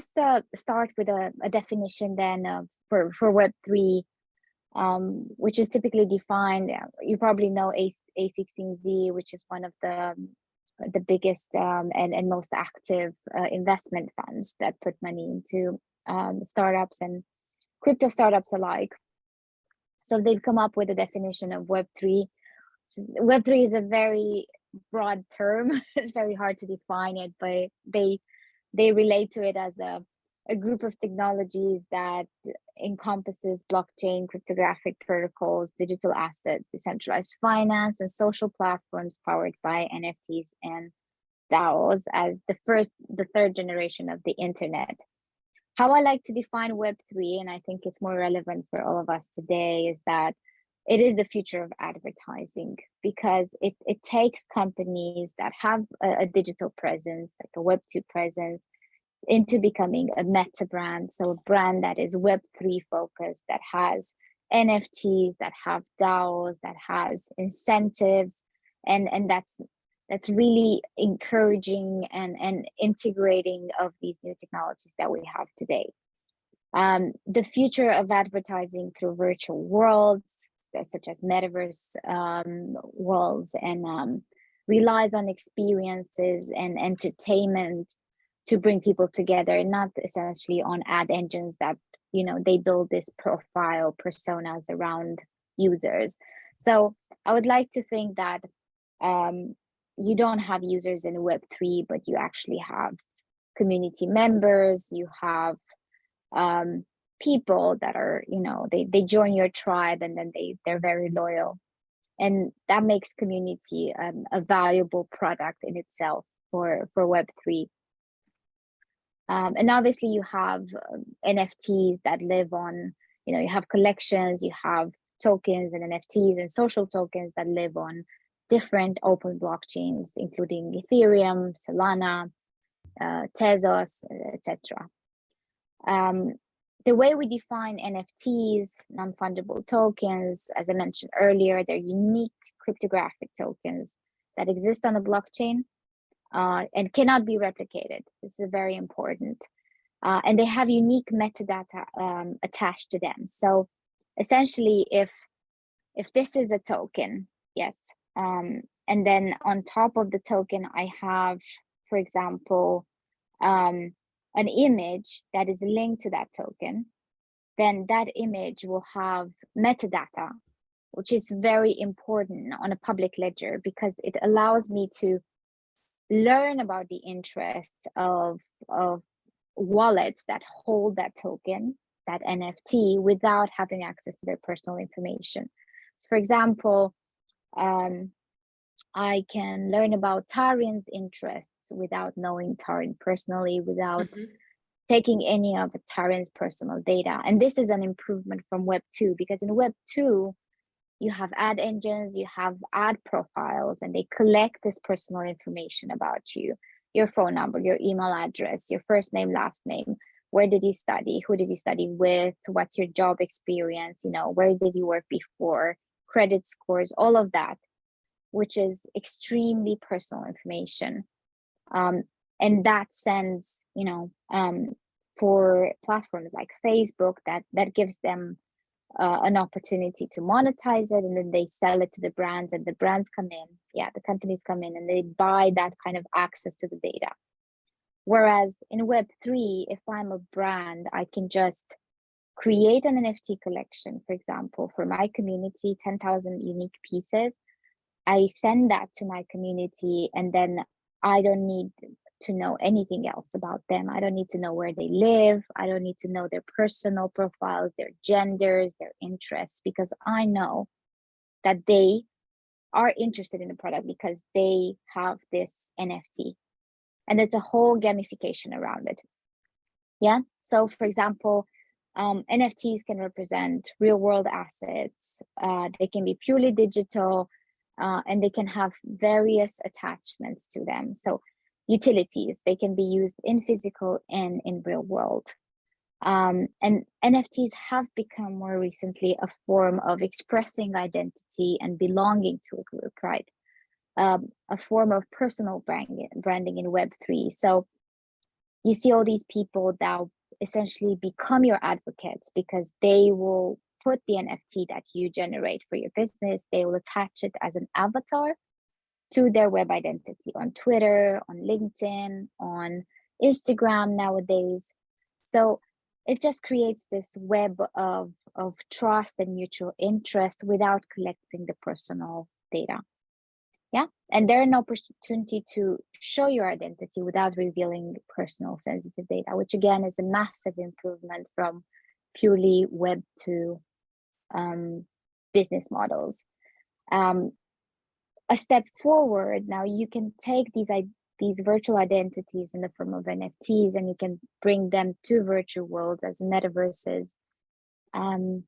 start with a definition then for Web3, which is typically defined. You probably know A16Z, which is one of the biggest and most active investment funds that put money into startups and crypto startups alike. So they've come up with a definition of Web3. Web3 is a very broad term. It's very hard to define it, but they relate to it as a group of technologies that encompasses blockchain, cryptographic protocols, digital assets, decentralized finance, and social platforms powered by NFTs and DAOs as the third generation of the internet. How I like to define Web3, and I think it's more relevant for all of us today, is that it is the future of advertising, because it takes companies that have a digital presence, like a Web2 presence, into becoming a meta brand. So a brand that is Web3 focused, that has NFTs, that have DAOs, that has incentives, and that's really encouraging and integrating of these new technologies that we have today. The future of advertising through virtual worlds, such as Metaverse worlds, and relies on experiences and entertainment to bring people together, and not essentially on ad engines that, you know, they build this profile personas around users. So I would like to think that you don't have users in Web3, but you actually have community members, you have people that are, you know, they join your tribe, and then they're very loyal. And that makes community a valuable product in itself for Web3. And obviously you have NFTs that live on, you know, you have collections, you have tokens and NFTs and social tokens that live on different open blockchains, including Ethereum, Solana, Tezos, etc. The way we define NFTs, non-fungible tokens, as I mentioned earlier, they're unique cryptographic tokens that exist on a blockchain and cannot be replicated. This is very important. And they have unique metadata attached to them. So essentially, if this is a token, yes, and then on top of the token, I have, for example, an image that is linked to that token, then that image will have metadata, which is very important on a public ledger, because it allows me to learn about the interests of wallets that hold that token, that NFT, without having access to their personal information. So for example, I can learn about Tarin's interests without knowing Tarin personally, without taking any of Tarin's personal data. And this is an improvement from Web 2, because in Web 2, you have ad engines, you have ad profiles, and they collect this personal information about you, your phone number, your email address, your first name, last name, where did you study, who did you study with, what's your job experience, you know, where did you work before, credit scores, all of that, which is extremely personal information. And that sends, you know, for platforms like Facebook, that gives them an opportunity to monetize it, and then they sell it to the brands, and the brands come in, the companies come in, and they buy that kind of access to the data. Whereas in Web3, if I'm a brand, I can just create an NFT collection, for example, for my community, 10,000 unique pieces. I send that to my community, and then I don't need to know anything else about them. I don't need to know where they live. I don't need to know their personal profiles, their genders, their interests, because I know that they are interested in the product because they have this NFT. And it's a whole gamification around it. Yeah. So for example, NFTs can represent real world assets. They can be purely digital, and they can have various attachments to them. So utilities, they can be used in physical and in real world. And NFTs have become more recently a form of expressing identity and belonging to a group, right? A form of personal branding in Web3. So you see all these people that essentially become your advocates because they will put the NFT that you generate for your business, they will attach it as an avatar to their web identity on Twitter, on LinkedIn, on Instagram nowadays. So it just creates this web of trust and mutual interest without collecting the personal data. Yeah, and there's an opportunity to show your identity without revealing personal sensitive data, which again is a massive improvement from purely Web2 business models. A step forward, now you can take these virtual identities in the form of NFTs and you can bring them to virtual worlds as metaverses, and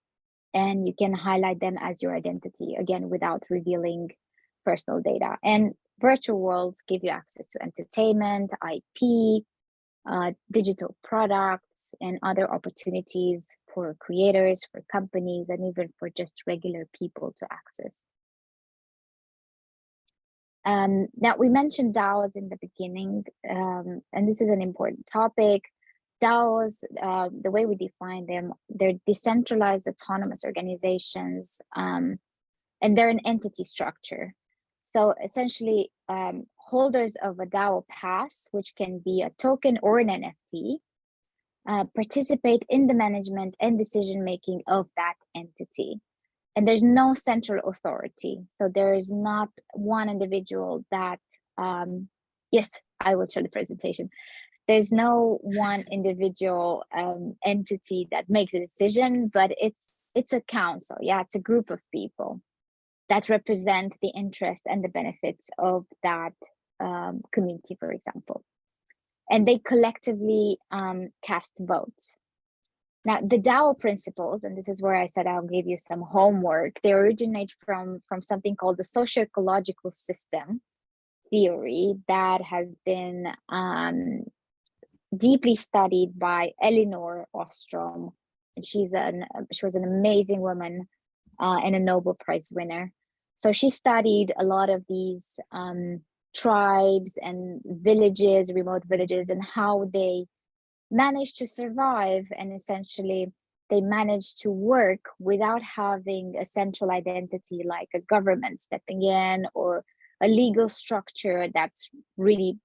you can highlight them as your identity, again, without revealing personal data. And virtual worlds give you access to entertainment, IP, digital products, and other opportunities for creators, for companies, and even for just regular people to access. Now, we mentioned DAOs in the beginning, and this is an important topic. DAOs, the way we define them, they're decentralized autonomous organizations, and they're an entity structure. So essentially, holders of a DAO pass, which can be a token or an NFT, participate in the management and decision-making of that entity. And there's no central authority. So there's not one individual that, yes, I will show the presentation. There's no one individual entity that makes a decision, but it's a council. Yeah, it's a group of people that represent the interest and the benefits of that community, for example. And they collectively cast votes. Now, the DAO principles, and this is where I said I'll give you some homework, they originate from something called the socio-ecological system theory that has been deeply studied by Elinor Ostrom. And she was an amazing woman and a Nobel Prize winner. So she studied a lot of these tribes and villages, remote villages, and how they managed to survive, and essentially they managed to work without having a central identity like a government stepping in or a legal structure that's really,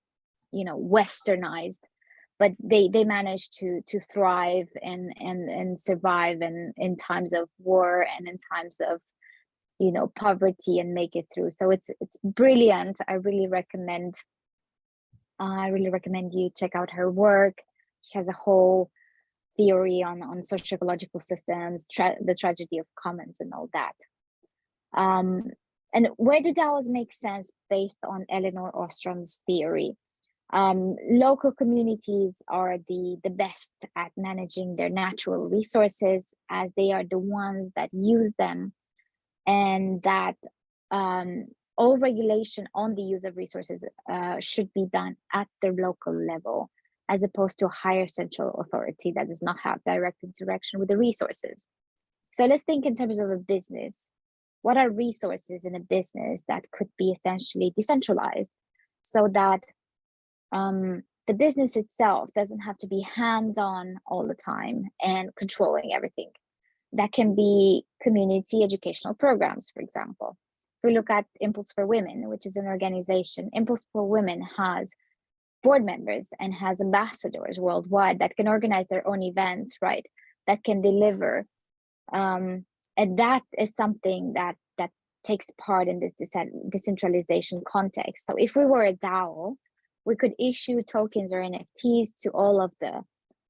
westernized, but they managed to thrive and survive in times of war and in times of poverty and make it through. So it's brilliant. I really recommend you check out her work. She has a whole theory on socio-ecological systems, the tragedy of commons and all that. And where do DAOs make sense based on Elinor Ostrom's theory? Local communities are the best at managing their natural resources, as they are the ones that use them, and that all regulation on the use of resources should be done at the local level, as opposed to a higher central authority that does not have direct interaction with the resources. So let's think in terms of a business. What are resources in a business that could be essentially decentralized, so that the business itself doesn't have to be hands-on all the time and controlling everything? That can be community educational programs, for example. If we look at Impulse for Women, which is an organization, Impulse for Women has board members and has ambassadors worldwide that can organize their own events, right? That can deliver. And that is something that takes part in this decentralization context. So if we were a DAO, we could issue tokens or NFTs to all of the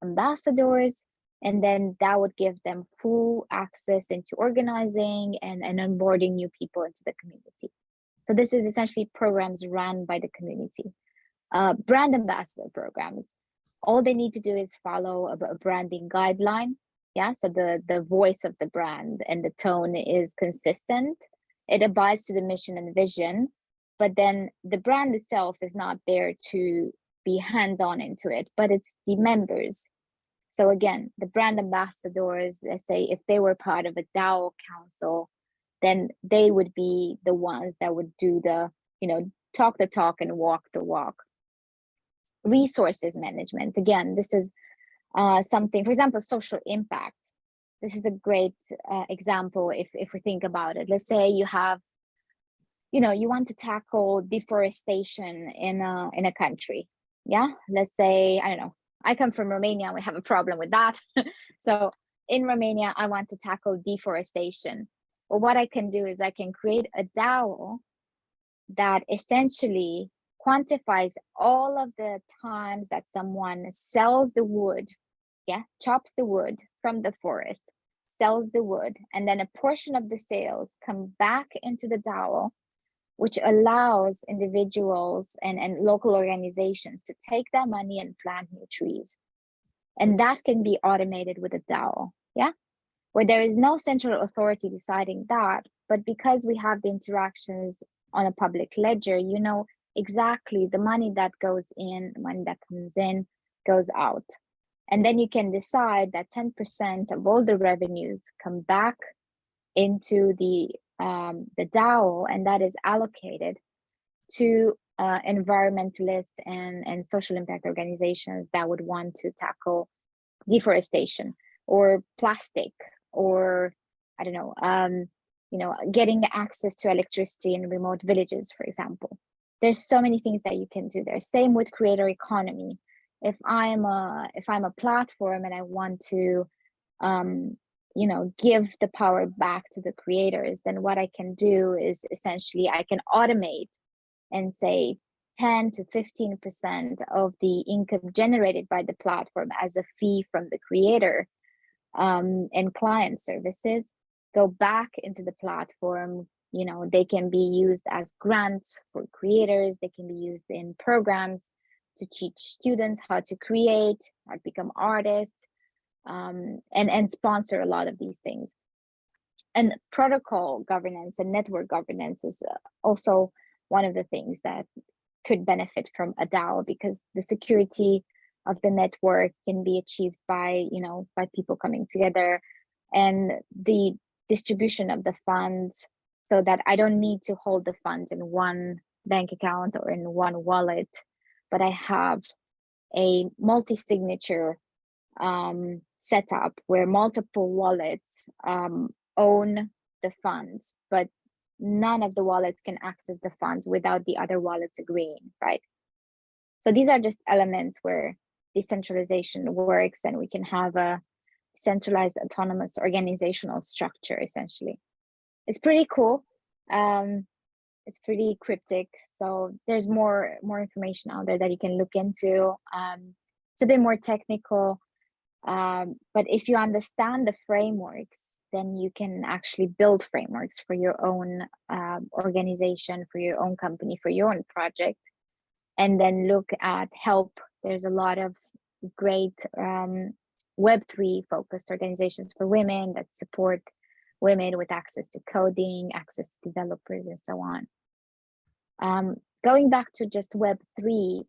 ambassadors, and then that would give them full access into organizing and onboarding new people into the community. So this is essentially programs run by the community. Brand ambassador programs, all they need to do is follow a branding guideline. Yeah, so the voice of the brand and the tone is consistent. It abides to the mission and vision, but then the brand itself is not there to be hands-on into it, but it's the members. So again, the brand ambassadors, let's say if they were part of a DAO council, then they would be the ones that would do the, talk the talk and walk the walk. resources management. Again, this is something, for example, social impact. This is a great example if we think about it. Let's say you have, you want to tackle deforestation in a country. Yeah, let's say, I don't know, I come from Romania, we have a problem with that. So in Romania, I want to tackle deforestation. Well, what I can do is I can create a DAO that essentially quantifies all of the times that someone sells the wood, chops the wood from the forest, sells the wood, and then a portion of the sales come back into the DAO, which allows individuals and local organizations to take that money and plant new trees. And that can be automated with a DAO, where there is no central authority deciding that, but because we have the interactions on a public ledger, you know exactly the money that goes in, the money that comes in, goes out. And then you can decide that 10% of all the revenues come back into the DAO, and that is allocated to environmentalists and social impact organizations that would want to tackle deforestation or plastic, or I don't know, getting access to electricity in remote villages, for example. There's so many things that you can do there. Same with creator economy. If I'm a platform and I want to give the power back to the creators, then what I can do is essentially I can automate and say 10 to 15% of the income generated by the platform as a fee from the creator and client services go back into the platform. They can be used as grants for creators. They can be used in programs to teach students how to create, how to become artists, and sponsor a lot of these things. And protocol governance and network governance is also one of the things that could benefit from a DAO, because the security of the network can be achieved by people coming together, and the distribution of the funds, so that I don't need to hold the funds in one bank account or in one wallet, but I have a multi-signature setup where multiple wallets own the funds, but none of the wallets can access the funds without the other wallets agreeing, right? So these are just elements where decentralization works, and we can have a centralized autonomous organizational structure. Essentially, it's pretty cool. It's pretty cryptic, so there's more information out there that you can look into. It's a bit more technical, but if you understand the frameworks, then you can actually build frameworks for your own organization, for your own company, for your own project, and then look at help. There's a lot of great Web3 focused organizations for women that support women with access to coding, access to developers, and so on. Going back to just Web3,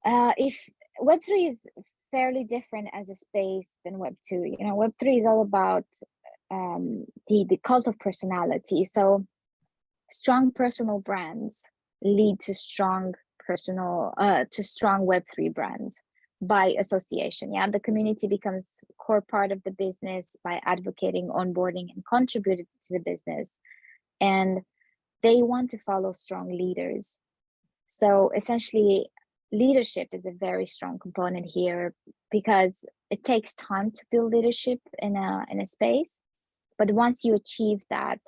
if Web3 is fairly different as a space than Web2. Web3 is all about the cult of personality. So strong personal brands lead to strong Web3 brands by association. The community becomes a core part of the business by advocating, onboarding, and contributing to the business. And they want to follow strong leaders. So essentially, leadership is a very strong component here, because it takes time to build leadership in a space. But once you achieve that,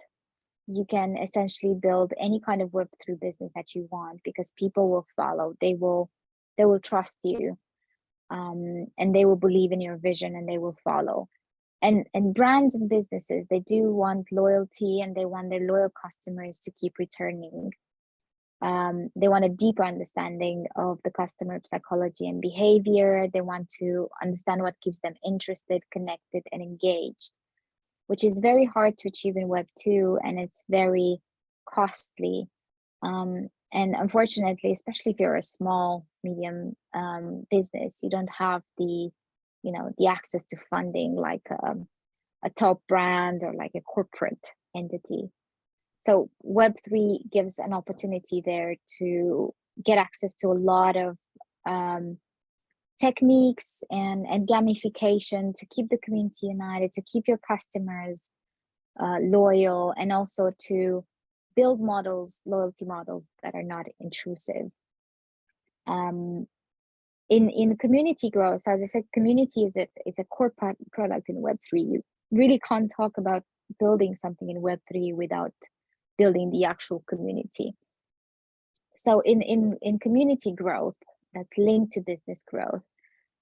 you can essentially build any kind of Web3 business that you want, because people will follow. They will trust you, and they will believe in your vision, and they will follow. And brands and businesses, they do want loyalty, and they want their loyal customers to keep returning. They want a deeper understanding of the customer psychology and behavior. They want to understand what keeps them interested, connected, and engaged, which is very hard to achieve in Web2, and it's very costly. And unfortunately, especially if you're a small, medium business, you don't have the access to funding like a top brand or like a corporate entity. So Web3 gives an opportunity there to get access to a lot of techniques and gamification to keep the community united, to keep your customers loyal, and also to build loyalty models that are not intrusive. In community growth, so as I said, community is a core product in Web3. You really can't talk about building something in Web3 without building the actual community. So in community growth that's linked to business growth,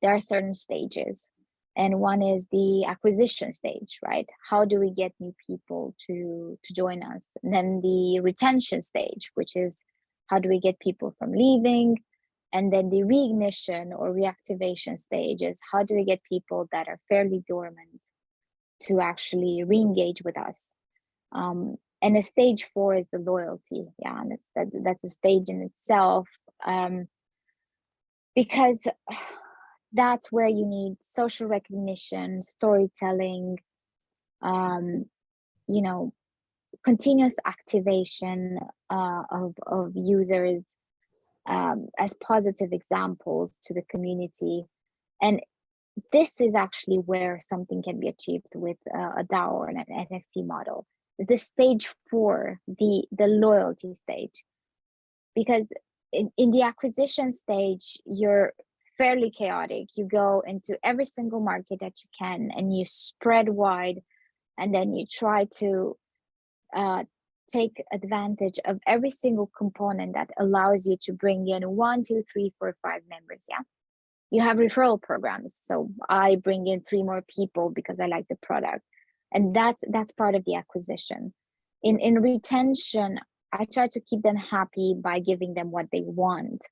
there are certain stages. And one is the acquisition stage, right? How do we get new people to join us? And then the retention stage, which is how do we get people from leaving? And then the reignition or reactivation stage is how do we get people that are fairly dormant to actually re-engage with us? And a stage 4 is the loyalty. Yeah, and that's a stage in itself, because that's where you need social recognition, storytelling, you know, continuous activation of users as positive examples to the community. And this is actually where something can be achieved with a DAO or an NFT model. The stage 4, the loyalty stage, because in the acquisition stage, you're fairly chaotic. You go into every single market that you can and you spread wide, and then you try to take advantage of every single component that allows you to bring in 1, 2, 3, 4, 5 members. Yeah, you have referral programs, so I bring in 3 more people because I like the product, and that's part of the acquisition. In retention, I try to keep them happy by giving them what they want.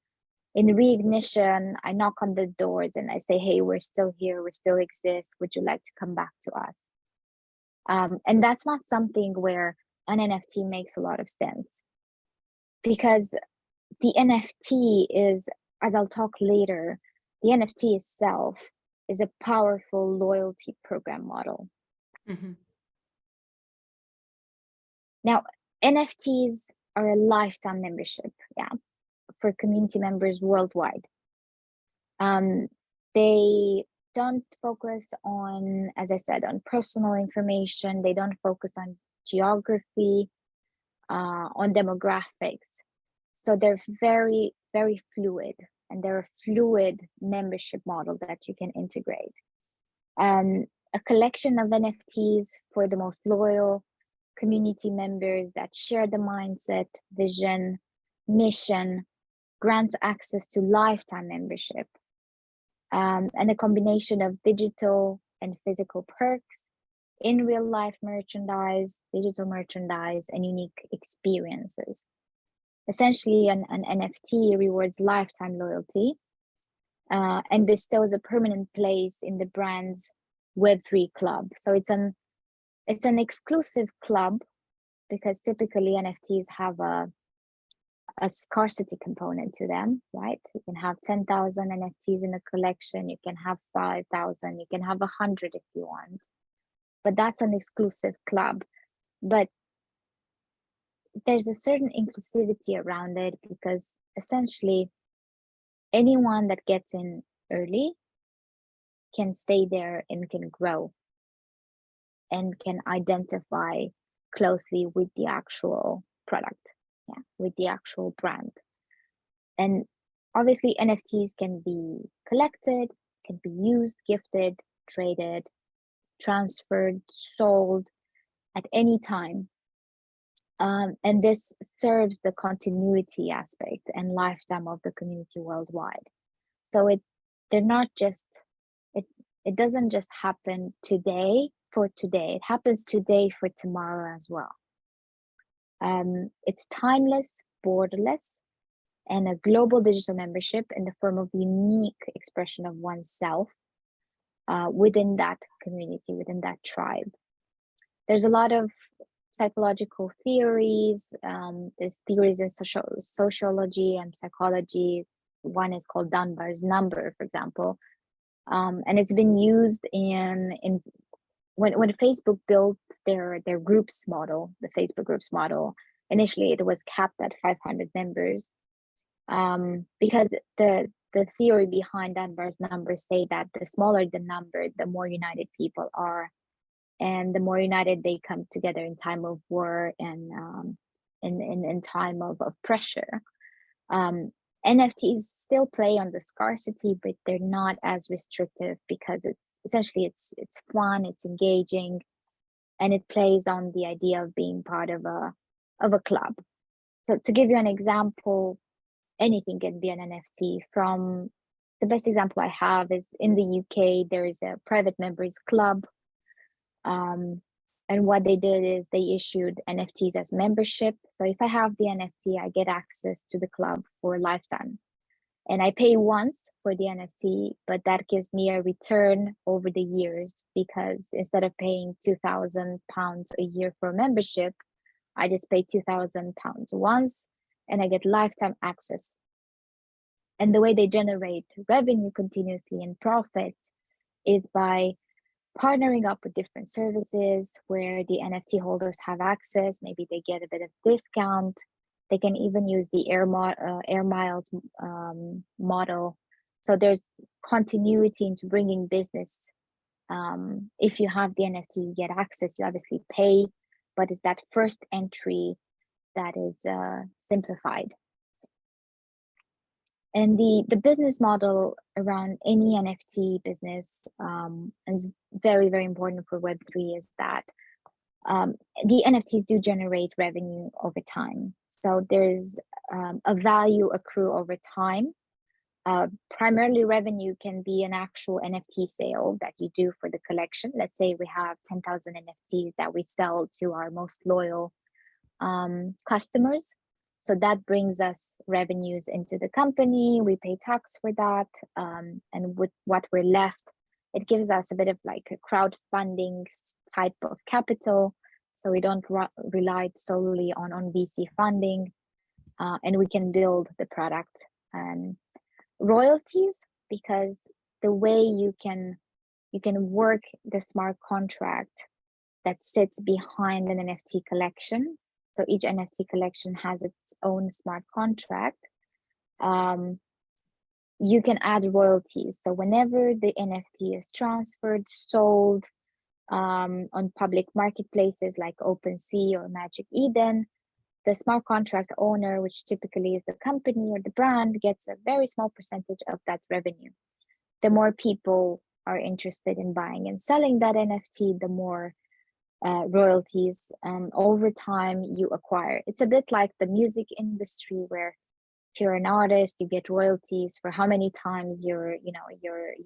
In reignition, I knock on the doors and I say, hey, we're still here, we still exist, would you like to come back to us? And that's not something where an NFT makes a lot of sense, because the NFT is, as I'll talk later, the NFT itself is a powerful loyalty program model. Mm-hmm. Now, NFTs are a lifetime membership, yeah, for community members worldwide. They don't focus on, as I said, on personal information. They don't focus on geography, on demographics. So they're very, very fluid, and they're a fluid membership model that you can integrate. A collection of NFTs for the most loyal community members that share the mindset, vision, mission, grants access to lifetime membership, and a combination of digital and physical perks, in real life merchandise, digital merchandise, and unique experiences. Essentially, an NFT rewards lifetime loyalty and bestows a permanent place in the brand's Web3 club. So it's an exclusive club, because typically NFTs have a scarcity component to them, right? You can have 10,000 NFTs in a collection, you can have 5,000, you can have 100 if you want, but that's an exclusive club. But there's a certain inclusivity around it, because essentially anyone that gets in early can stay there and can grow and can identify closely with the actual product, yeah, with the actual brand. And obviously NFTs can be collected, can be used, gifted, traded, transferred, sold at any time. And this serves the continuity aspect and lifetime of the community worldwide. So they're not just, it doesn't just happen today for today, it happens today for tomorrow as well. It's timeless, borderless, and a global digital membership in the form of unique expression of oneself within that community, within that tribe. There's a lot of psychological theories. There's theories in sociology and psychology. One is called Dunbar's number, for example, and it's been used in when Facebook built their groups model, the Facebook groups model. Initially, it was capped at 500 members, because the the theory behind Dunbar's numbers say that the smaller the number, the more united people are, and the more united they come together in time of war and in time of pressure. NFTs still play on the scarcity, but they're not as restrictive because it's essentially it's fun, it's engaging, and it plays on the idea of being part of a club. So to give you an example, anything can be an NFT. From the best example I have is in the UK, there is a private members club. And what they did is they issued NFTs as membership. So if I have the NFT, I get access to the club for a lifetime. And I pay once for the NFT, but that gives me a return over the years, because instead of paying £2,000 a year for a membership, I just pay £2,000 once and I get lifetime access. And the way they generate revenue continuously and profit is by partnering up with different services where the NFT holders have access. Maybe they get a bit of discount. They can even use the air miles model. So there's continuity into bringing business. If you have the NFT, you get access, you obviously pay, but it's that first entry that is simplified. And the business model around any NFT business is very, very important for Web3 is that the NFTs do generate revenue over time. So there's a value accrue over time. Primarily revenue can be an actual NFT sale that you do for the collection. Let's say we have 10,000 NFTs that we sell to our most loyal customers. So that brings us revenues into the company. We pay tax for that. And with what we're left, it gives us a bit of like a crowdfunding type of capital. So we don't rely solely on VC funding, and we can build the product. Royalties, because the way you can work the smart contract that sits behind an NFT collection. So each NFT collection has its own smart contract. You can add royalties. So whenever the NFT is transferred, sold on public marketplaces like OpenSea or Magic Eden, the smart contract owner, which typically is the company or the brand, gets a very small percentage of that revenue. The more people are interested in buying and selling that NFT, the more royalties over time you acquire. It's a bit like the music industry, where if you're an artist, you get royalties for how many times your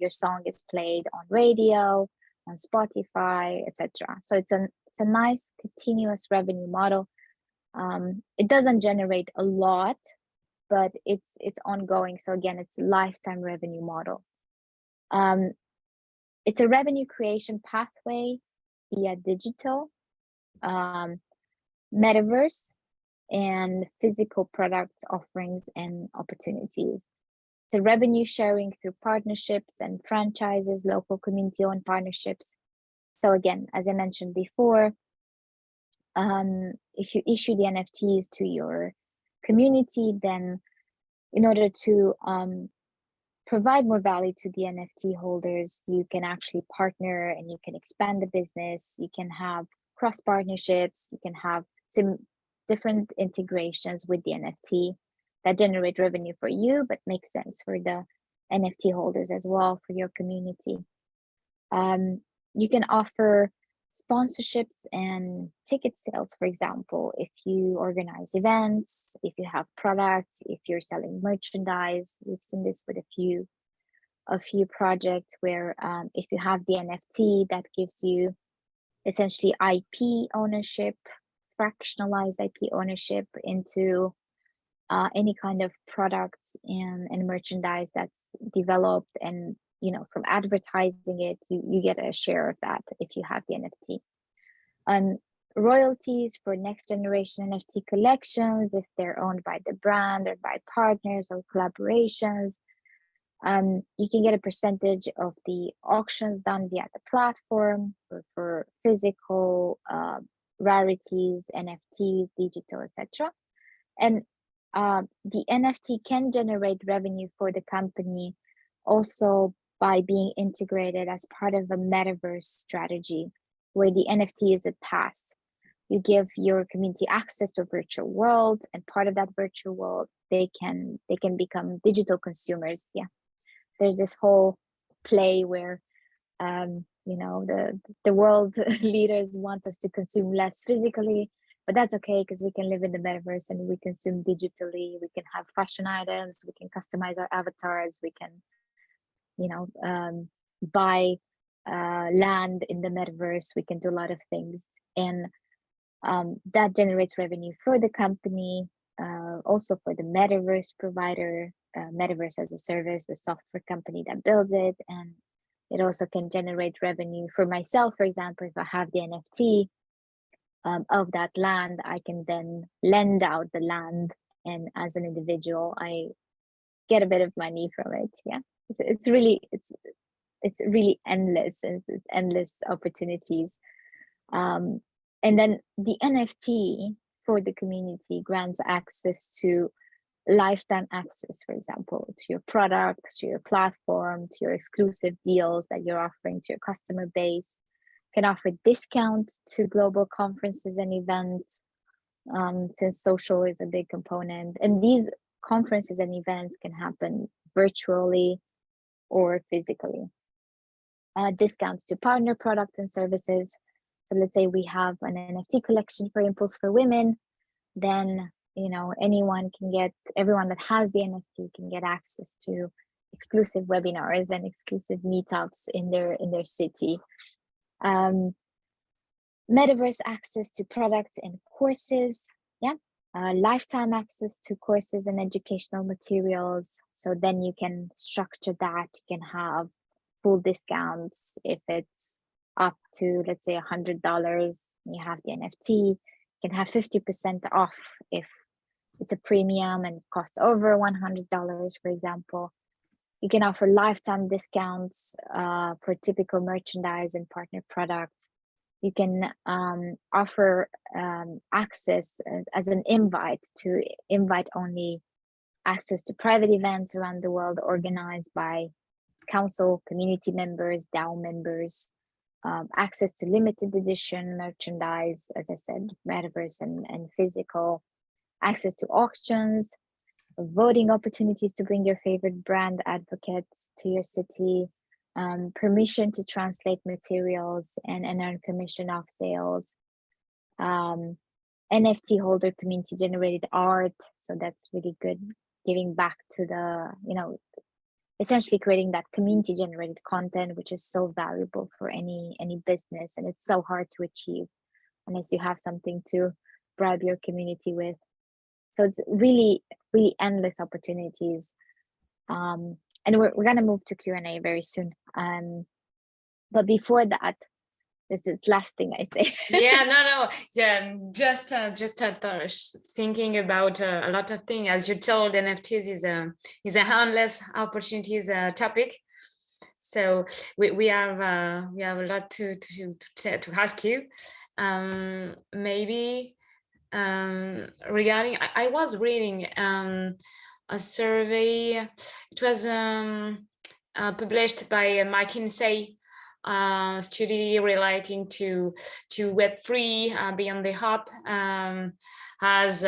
song is played on radio, on Spotify, etc. So it's a nice continuous revenue model. It doesn't generate a lot, but it's ongoing. So again, it's a lifetime revenue model. It's a revenue creation pathway via digital, metaverse, and physical product offerings and opportunities. So revenue sharing through partnerships and franchises, local community-owned partnerships. So again, as I mentioned before, if you issue the NFTs to your community, then in order to provide more value to the NFT holders, you can actually partner and you can expand the business. You can have cross partnerships. You can have some different integrations with the NFT that generate revenue for you, but make sense for the NFT holders as well, for your community. You can offer sponsorships and ticket sales, for example, if you organize events, if you have products, if you're selling merchandise. We've seen this with a few projects where if you have the NFT, that gives you essentially IP ownership, fractionalized IP ownership into any kind of products and merchandise that's developed, and from advertising it, you get a share of that if you have the NFT. Royalties for next generation NFT collections, if they're owned by the brand or by partners or collaborations. You can get a percentage of the auctions done via the platform for physical rarities, NFTs, digital, etc. And the NFT can generate revenue for the company also by being integrated as part of a metaverse strategy, where the NFT is a pass. You give your community access to a virtual world, and part of that virtual world, they can become digital consumers. Yeah, there's this whole play where you know, the world leaders want us to consume less physically, but that's okay because we can live in the metaverse and we consume digitally. We can have fashion items, we can customize our avatars, we can, you know, buy land in the metaverse. We can do a lot of things, and that generates revenue for the company, also for the metaverse provider, metaverse as a service, the software company that builds it. And it also can generate revenue for myself. For example, if I have the NFT of that land, I can then lend out the land, and as an individual, I get a bit of money from it. Yeah, it's really endless. It's endless opportunities. And then the NFT for the community grants access to lifetime access, for example, to your product, to your platform, to your exclusive deals that you're offering to your customer base. Can offer discounts to global conferences and events, since social is a big component. And these conferences and events can happen virtually or physically. Discounts to partner products and services. So let's say we have an NFT collection for Impulse for Women, then, you know, everyone that has the NFT can get access to exclusive webinars and exclusive meetups in their city. Metaverse access to products and courses. Yeah. Lifetime access to courses and educational materials. So then you can structure that. You can have full discounts if it's up to, let's say, $100. You have the NFT. You can have 50% off if it's a premium and costs over $100, for example. You can offer lifetime discounts for typical merchandise and partner products. You can offer access as an invite to invite-only access to private events around the world organized by council, community members, DAO members, access to limited edition merchandise, as I said, metaverse and physical, access to auctions, voting opportunities to bring your favorite brand advocates to your city, permission to translate materials and earn commission off sales, NFT holder community generated art. So that's really good, giving back to the, you know, essentially creating that community generated content, which is so valuable for any business, and it's so hard to achieve unless you have something to bribe your community with. So it's really endless opportunities. And we're gonna move to Q&A very soon. But before that, there's the last thing I say. Yeah, just thinking about a lot of things. As you told, NFTs is a endless opportunities topic. So we have a lot to ask you. Maybe regarding, I was reading a survey. It was published by McKinsey, study relating to Web3 beyond the hub, as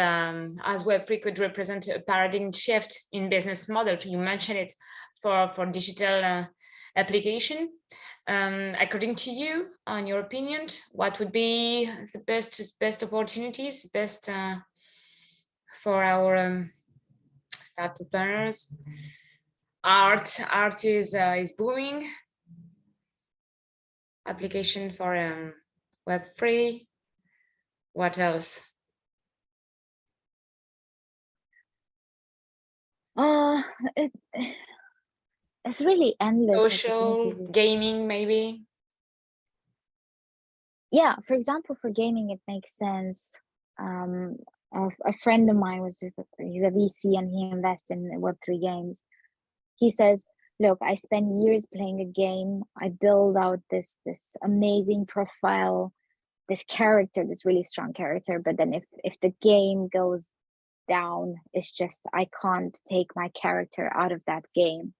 Web3 could represent a paradigm shift in business model. You mentioned it for digital application. According to you, in your opinion, what would be the best opportunities, best for our startup planners? Art is booming. Application for Web3. What else? It's really endless. Social, gaming, maybe. Yeah, for example, for gaming, it makes sense. A friend of mine he's a VC and he invests in Web3 games. He says, look, I spend years playing a game. I build out this amazing profile, this character, this really strong character. But then if the game goes down is just, I can't take my character out of that game.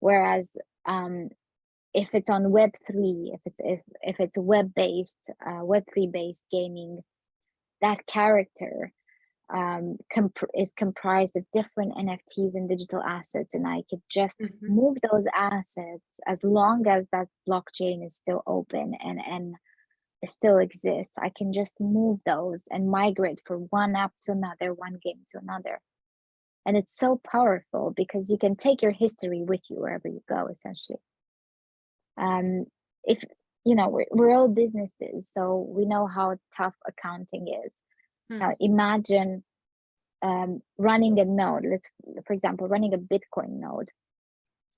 Whereas if it's on Web3, if it's web-based, Web3 based gaming, that character is comprised of different NFTs and digital assets, and I could just move those assets as long as that blockchain is still open and it still exists. I can just move those and migrate from one app to another, one game to another. And it's so powerful because you can take your history with you wherever you go, essentially. If you know, we're all businesses, so we know how tough accounting is. Now imagine running a node. For example, running a Bitcoin node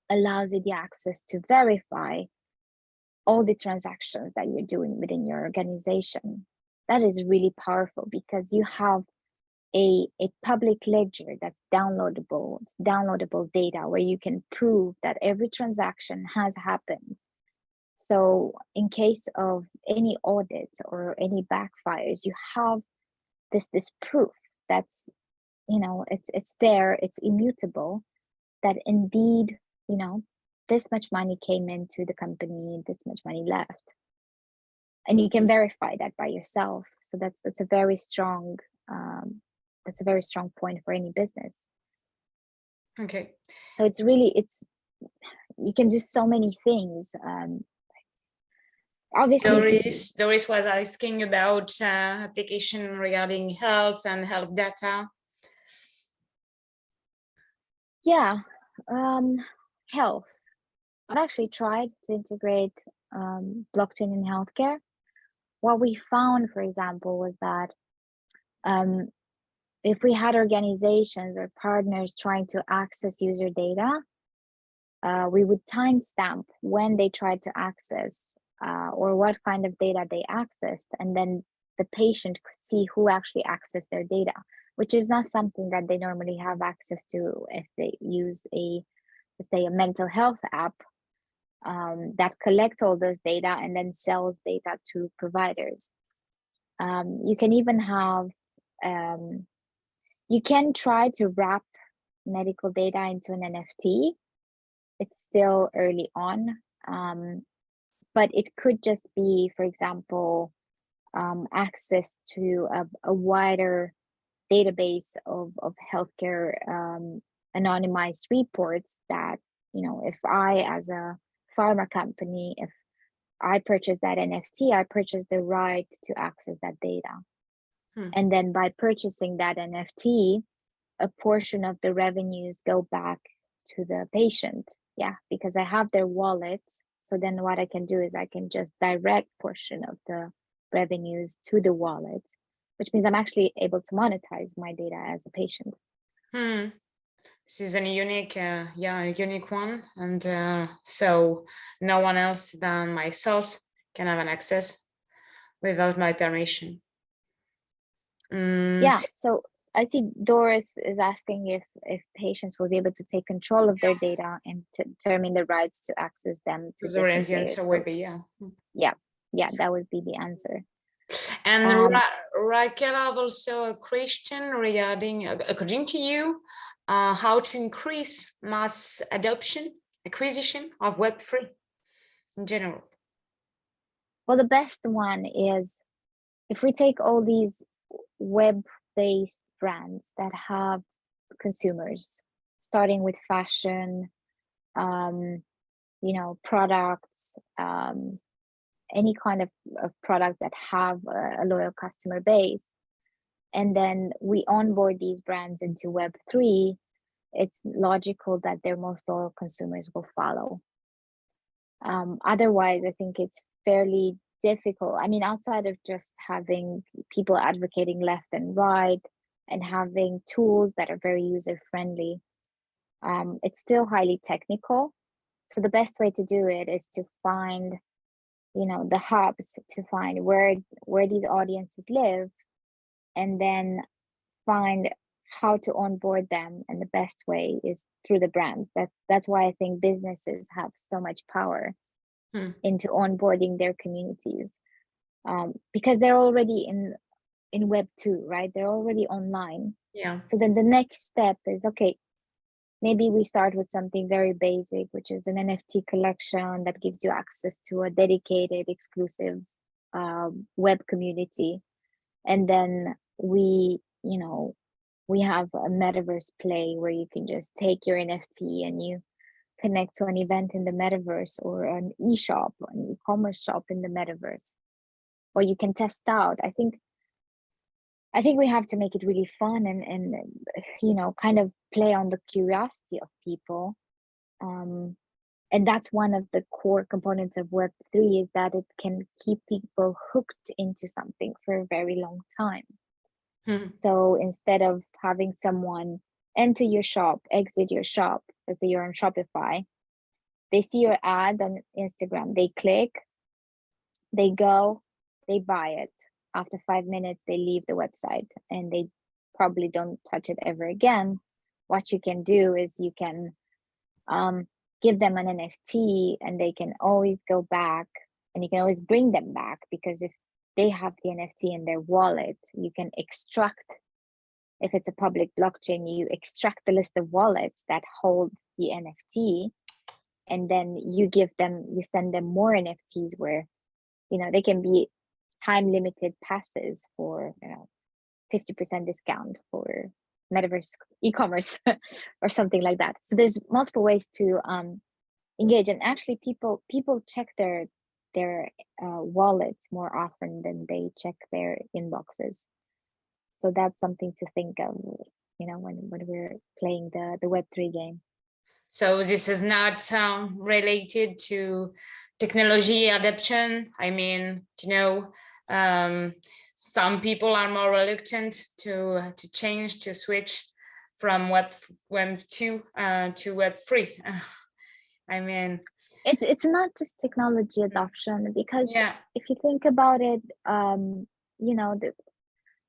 allows you the access to verify all the transactions that you're doing within your organization. That is really powerful because you have a public ledger that's downloadable. It's downloadable data where you can prove that every transaction has happened. So in case of any audits or any backfires, you have this proof that's, you know, it's there, it's immutable, that indeed, you know, this much money came into the company, this much money left. And you can verify that by yourself. So that's a very strong point for any business. Okay. So it's you can do so many things. Obviously, Doris was asking about application regarding health and health data. Yeah, health. I've actually tried to integrate blockchain in healthcare. What we found, for example, was that if we had organizations or partners trying to access user data, we would timestamp when they tried to access or what kind of data they accessed, and then the patient could see who actually accessed their data, which is not something that they normally have access to if they use let's say a mental health app that collects all this data and then sells data to providers. You can even have, you can try to wrap medical data into an NFT. It's still early on, but it could just be, for example, access to a wider database of healthcare anonymized reports that, you know, if I, as a pharma company, if I purchase that NFT, I purchase the right to access that data. And then by purchasing that NFT, a portion of the revenues go back to the patient. Yeah, because I have their wallet. So then what I can do is I can just direct portion of the revenues to the wallet, which means I'm actually able to monetize my data as a patient. This is a unique, a unique one. And so no one else than myself can have an access without my permission. Yeah, so I see Doris is asking if patients will be able to take control of their data and to determine the rights to access them to different players. Yeah, that would be the answer. And Raquel, I have also a question regarding, according to you, how to increase mass acquisition of Web3 in general. Well, the best one is if we take all these web-based brands that have consumers, starting with fashion, you know, products, any kind of product that have a loyal customer base, and then we onboard these brands into Web3, it's logical that their most loyal consumers will follow. Otherwise, I think it's fairly difficult. I mean, outside of just having people advocating left and right and having tools that are very user-friendly, it's still highly technical. So the best way to do it is to find, you know, the hubs, to find where these audiences live, and then find how to onboard them. And the best way is through the brands. That's why I think businesses have so much power into onboarding their communities, because they're already in Web2, right? They're already online. Yeah. So then the next step is, okay, maybe we start with something very basic, which is an NFT collection that gives you access to a dedicated, exclusive web community. And then we, you know, we have a metaverse play where you can just take your NFT and you connect to an event in the metaverse, or an e-shop, an e-commerce shop in the metaverse, or you can test out. I think we have to make it really fun and you know, kind of play on the curiosity of people. And that's one of the core components of Web3, is that it can keep people hooked into something for a very long time. So instead of having someone enter your shop, exit your shop, let's say you're on Shopify, they see your ad on Instagram, they click, they go, they buy it. After 5 minutes, they leave the website and they probably don't touch it ever again. What you can do is you can give them an NFT, and they can always go back, and you can always bring them back, because if they have the NFT in their wallet, you can extract, if it's a public blockchain, you extract the list of wallets that hold the NFT, and then you send them more NFTs where, you know, they can be time limited passes for, you know, 50% discount for metaverse e-commerce or something like that. So there's multiple ways to engage, and actually people check their wallets more often than they check their inboxes. So that's something to think of, you know, when we're playing the Web3 game. So this is not related to technology adoption. I mean, you know, some people are more reluctant to change, to switch from Web2 to Web3. I mean, it's not just technology adoption, because if you think about it, you know,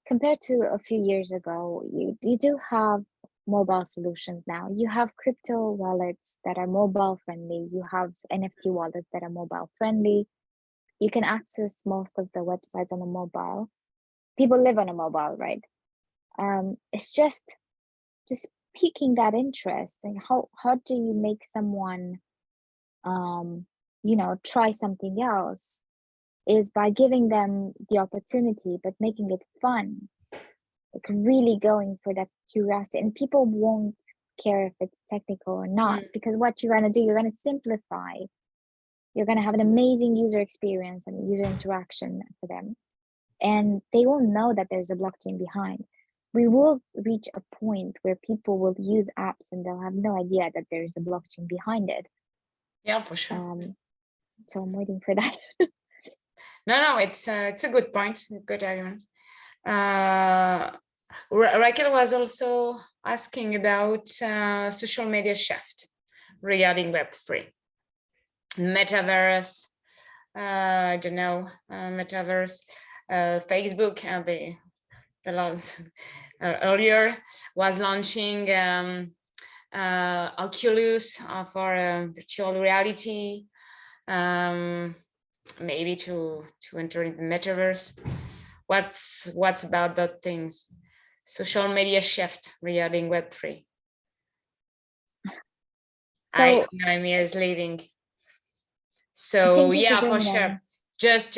compared to a few years ago, you do have mobile solutions now. You have crypto wallets that are mobile friendly. You have NFT wallets that are mobile friendly. You can access most of the websites on a mobile. People live on a mobile, right? It's just piquing that interest, and how do you make someone you know, try something else, is by giving them the opportunity, but making it fun, like really going for that curiosity. And people won't care if it's technical or not, because what you're going to do, you're going to simplify, you're going to have an amazing user experience and user interaction for them, and they won't know that there's a blockchain behind. We will reach a point where people will use apps and they'll have no idea that there's a blockchain behind it. Yeah, for sure. So I'm waiting for that. No, it's a good point, good argument. Raquel was also asking about social media shift regarding Web3, Metaverse. I don't know, Metaverse, Facebook, and the launch earlier was launching Oculus for virtual reality, maybe to enter in the Metaverse. What's about that things? Social media shift regarding Web3. So Naomi is leaving. So yeah, for sure. Just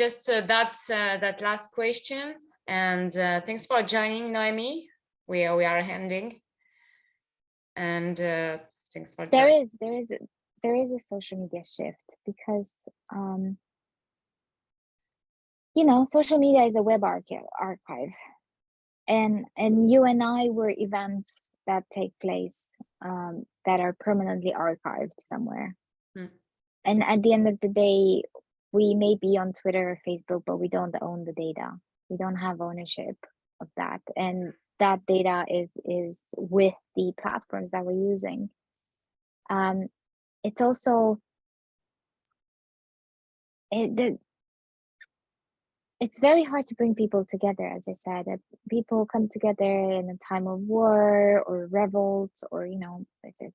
that's that last question, and thanks for joining, Noemi. We are ending, and thanks for joining. There is a social media shift, because you know, social media is a web archive, and you and I were events that take place that are permanently archived somewhere. And at the end of the day, we may be on Twitter or Facebook, but we don't own the data. We don't have ownership of that, and that data is with the platforms that we're using. It's also it's very hard to bring people together. As I said, that people come together in a time of war or revolt, or, you know,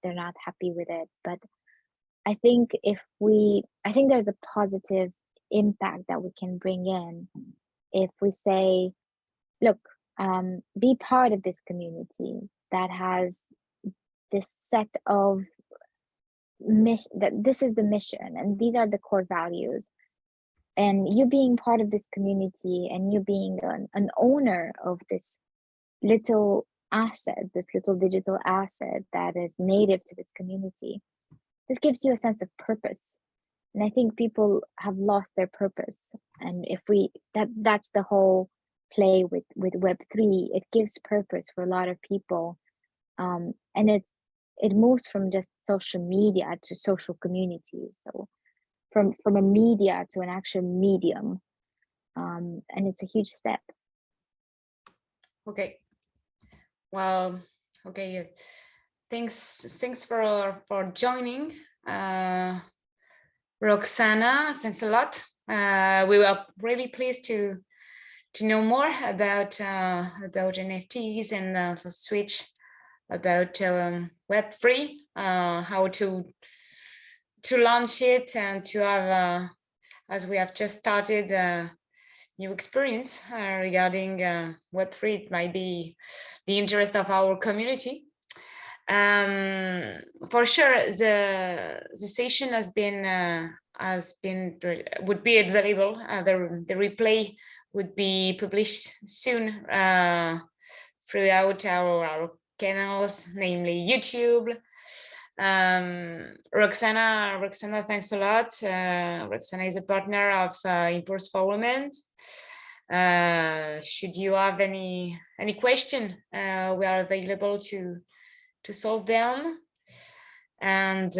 they're not happy with it. But I think I think there's a positive impact that we can bring in if we say, look, be part of this community that has this set of mission, that this is the mission and these are the core values. And you being part of this community and you being an owner of this little asset, this little digital asset that is native to this community, this gives you a sense of purpose. And I think people have lost their purpose. And if we, that's the whole play with Web3, it gives purpose for a lot of people. And it moves from just social media to social communities. So from a media to an actual medium. And it's a huge step. Okay. Well, okay. Thanks for joining. Roxana, thanks a lot. We were really pleased to know more about NFTs and the switch about Web3, how to launch it and to have, as we have just started, new experience regarding Web3. It might be the interest of our community. For sure, the session would be available. The replay would be published soon throughout our channels, namely YouTube. Roxana, thanks a lot. Roxana is a partner of Impulse for Women. Should you have any question, we are available to solve them. And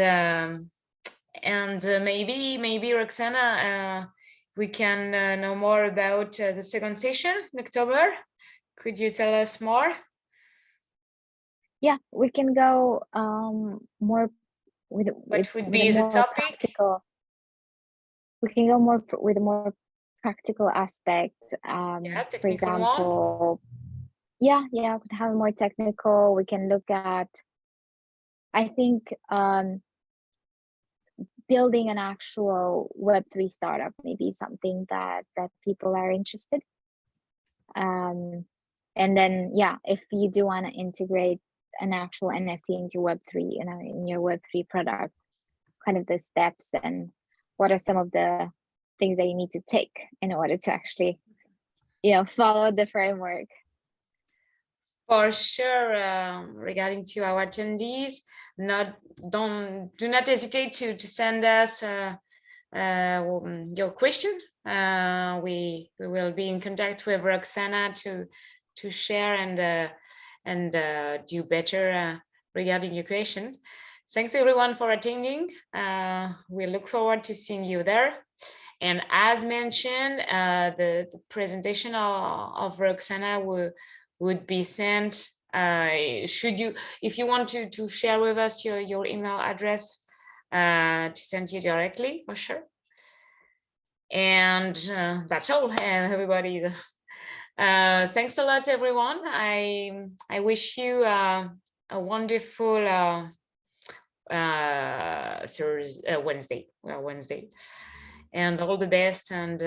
maybe Roxana, we can know more about the second session in October. Could you tell us more? Yeah, we can go more with what would be the topic? Practical. We can go more with a more practical aspect. For example, we can have more technical. We can look at, I think, building an actual Web3 startup, maybe something that people are interested. And then, if you do want to integrate an actual NFT into Web3, in your Web3 product, kind of the steps and what are some of the things that you need to take in order to actually, follow the framework. For sure, regarding to our attendees, do not hesitate to send us your question. We will be in contact with Roxana to share and do better regarding your question. Thanks everyone for attending. We look forward to seeing you there. And as mentioned, the presentation of Roxana would be sent. If you want to share with us your email address to send you directly, for sure. And that's all, everybody. Thanks a lot, everyone. I wish you a wonderful Wednesday, and all the best, and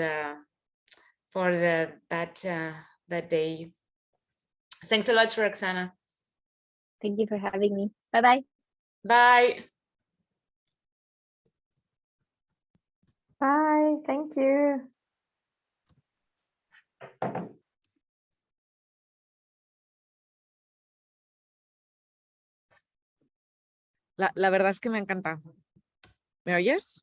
for that day. Thanks a lot, Roxana. Thank you for having me. Bye-bye. Bye. Bye. Thank you. La verdad es que me encanta. ¿Me oyes?